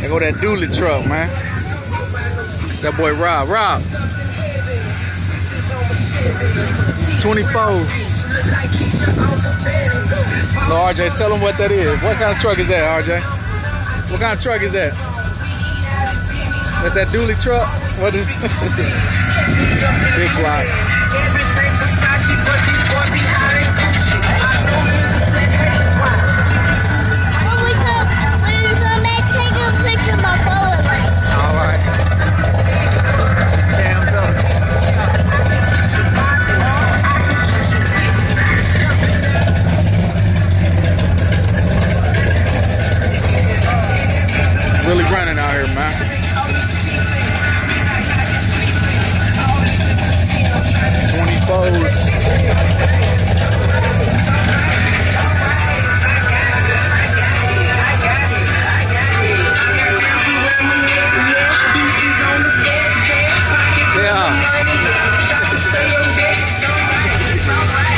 There go that Dule truck, man. It's that boy Rob. Rob. 24. No, RJ, tell them what that is. What kind of truck is that, RJ? What kind of truck is that? That's that Dule truck? What is Big block. Really running out here, man. '24s.